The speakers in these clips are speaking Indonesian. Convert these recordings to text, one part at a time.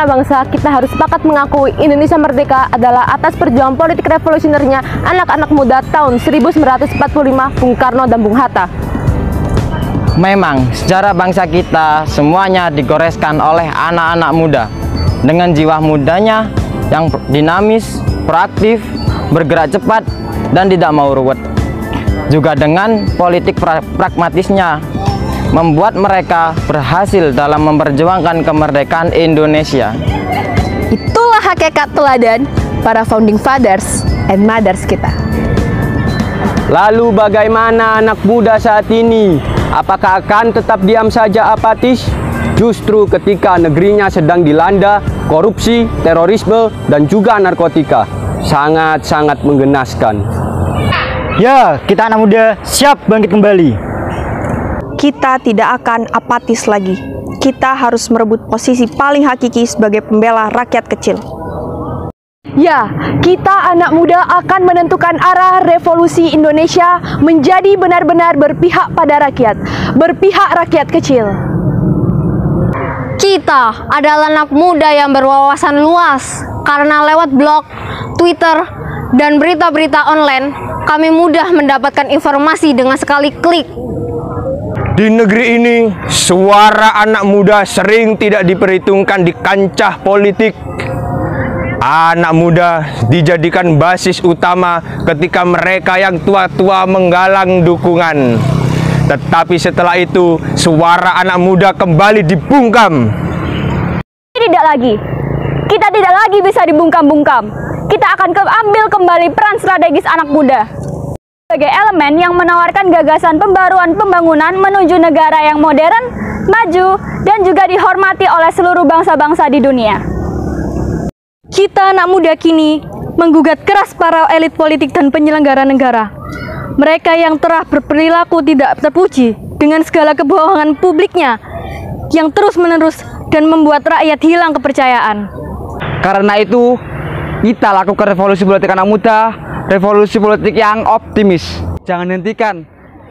segenap bangsa, kita harus sepakat mengakui Indonesia merdeka adalah atas perjuangan politik revolusionernya anak-anak muda tahun 1945, Bung Karno dan Bung Hatta. Memang sejarah bangsa kita semuanya digoreskan oleh anak-anak muda dengan jiwa mudanya yang dinamis, proaktif, bergerak cepat, dan tidak mau ruwet. Juga dengan politik pragmatisnya membuat mereka berhasil dalam memperjuangkan kemerdekaan Indonesia. Itulah hakikat teladan para founding fathers and mothers kita. Lalu bagaimana anak muda saat ini? Apakah akan tetap diam saja apatis? Justru ketika negerinya sedang dilanda korupsi, terorisme, dan juga narkotika. Sangat-sangat menggenaskan. Ya, kita anak muda siap bangkit kembali. Kita tidak akan apatis lagi. Kita harus merebut posisi paling hakiki sebagai pembela rakyat kecil. Ya, kita anak muda akan menentukan arah revolusi Indonesia menjadi benar-benar berpihak pada rakyat, berpihak rakyat kecil. Kita adalah anak muda yang berwawasan luas karena lewat blog, Twitter, dan berita-berita online, kami mudah mendapatkan informasi dengan sekali klik. Di negeri ini, suara anak muda sering tidak diperhitungkan di kancah politik. Anak muda dijadikan basis utama ketika mereka yang tua-tua menggalang dukungan. Tetapi setelah itu, suara anak muda kembali dibungkam. Kita tidak lagi bisa dibungkam-bungkam. Kita akan ambil kembali peran strategis anak muda sebagai elemen yang menawarkan gagasan pembaruan pembangunan menuju negara yang modern, maju, dan juga dihormati oleh seluruh bangsa-bangsa di dunia. Kita anak muda kini menggugat keras para elit politik dan penyelenggara negara. Mereka yang telah berperilaku tidak terpuji dengan segala kebohongan publiknya yang terus-menerus dan membuat rakyat hilang kepercayaan. Karena itu, kita lakukan revolusi politik anak muda, revolusi politik yang optimis. Jangan hentikan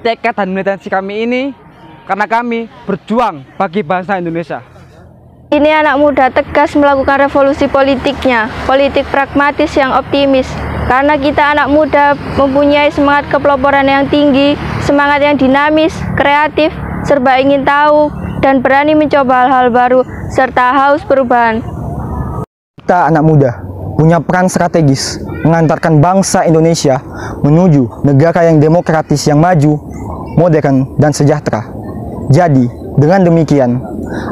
tekad dan militansi kami ini, karena kami berjuang bagi bangsa Indonesia. Ini anak muda tegas melakukan revolusi politiknya, politik pragmatis yang optimis. Karena kita anak muda mempunyai semangat kepeloporan yang tinggi, semangat yang dinamis, kreatif, serba ingin tahu, dan berani mencoba hal-hal baru, serta haus perubahan. Kita anak muda punya peran strategis mengantarkan bangsa Indonesia menuju negara yang demokratis, yang maju, modern, dan sejahtera. Jadi, dengan demikian,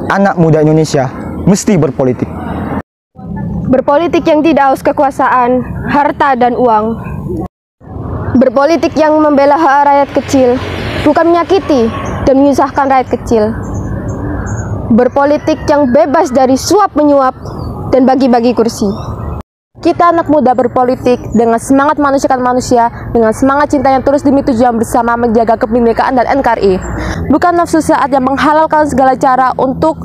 anak muda Indonesia mesti berpolitik. Berpolitik yang tidak haus kekuasaan, harta, dan uang. Berpolitik yang membela hak rakyat kecil, bukan menyakiti dan menyusahkan rakyat kecil. Berpolitik yang bebas dari suap-menyuap dan bagi-bagi kursi. Kita anak muda berpolitik dengan semangat manusiakan manusia, dengan semangat cinta yang tulus demi tujuan bersama menjaga kebinekaan dan NKRI. Bukan nafsu saat yang menghalalkan segala cara untuk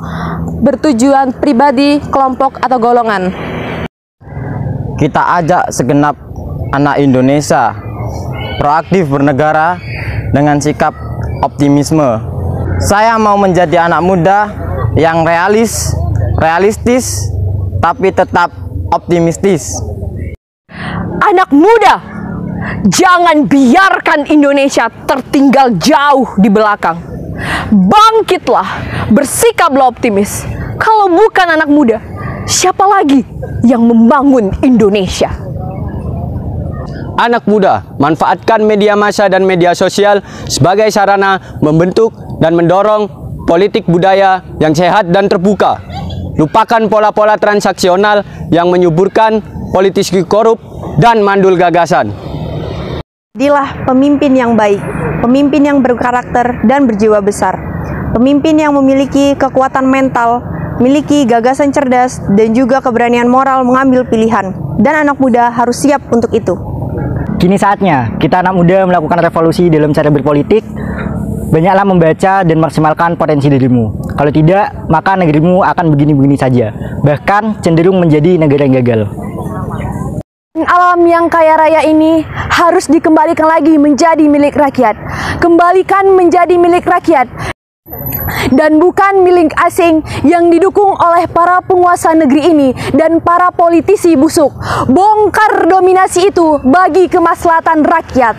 bertujuan pribadi, kelompok, atau golongan. Kita ajak segenap anak Indonesia proaktif bernegara dengan sikap optimisme. Saya mau menjadi anak muda yang realistis, tapi tetap optimistis. Anak muda, jangan biarkan Indonesia tertinggal jauh di belakang. Bangkitlah, bersikaplah optimis. Kalau bukan anak muda, siapa lagi yang membangun Indonesia? Anak muda, manfaatkan media massa dan media sosial sebagai sarana membentuk dan mendorong politik budaya yang sehat dan terbuka. Lupakan pola-pola transaksional yang menyuburkan, politisi korup, dan mandul gagasan. Jadilah pemimpin yang baik, pemimpin yang berkarakter dan berjiwa besar, pemimpin yang memiliki kekuatan mental, memiliki gagasan cerdas, dan juga keberanian moral mengambil pilihan. Dan anak muda harus siap untuk itu. Kini saatnya kita anak muda melakukan revolusi dalam cara berpolitik. Banyaklah membaca dan maksimalkan potensi dirimu. Kalau tidak, maka negerimu akan begini-begini saja. Bahkan cenderung menjadi negara yang gagal. Alam yang kaya raya ini harus dikembalikan lagi menjadi milik rakyat. Kembalikan menjadi milik rakyat. dan bukan milik asing yang didukung oleh para penguasa negeri ini dan para politisi busuk. Bongkar dominasi itu bagi kemaslahatan rakyat.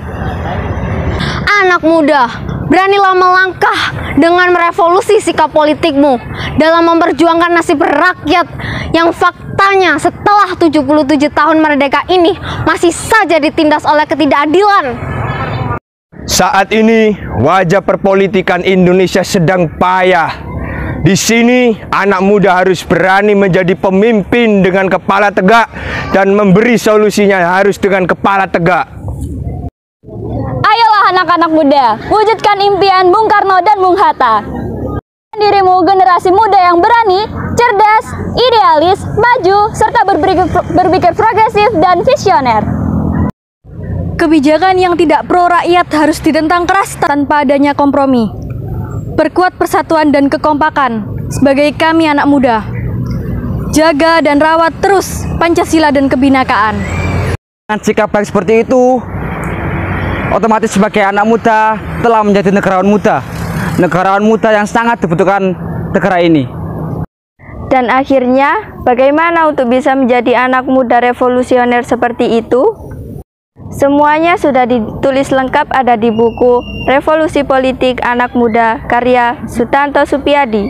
Anak muda, beranilah melangkah dengan merevolusi sikap politikmu dalam memperjuangkan nasib rakyat yang faktanya setelah 77 tahun merdeka ini masih saja ditindas oleh ketidakadilan. Saat ini wajah perpolitikan Indonesia sedang payah. Di sini anak muda harus berani menjadi pemimpin dengan kepala tegak dan memberi solusinya harus dengan kepala tegak. Ayolah anak-anak muda, wujudkan impian Bung Karno dan Bung Hatta. Dirimu generasi muda yang berani, cerdas, idealis, maju, serta berpikir progresif dan visioner. Kebijakan yang tidak pro rakyat harus ditentang keras tanpa adanya kompromi. Perkuat persatuan dan kekompakan sebagai kami anak muda. Jaga dan rawat terus Pancasila dan kebinakaan. Dengan sikap baik seperti itu, otomatis sebagai anak muda telah menjadi negarawan muda. Negarawan muda yang sangat dibutuhkan negara ini. Dan akhirnya, bagaimana untuk bisa menjadi anak muda revolusioner seperti itu? Semuanya sudah ditulis lengkap ada di buku Revolusi Politik Anak Muda karya Sutanto Supiyadi.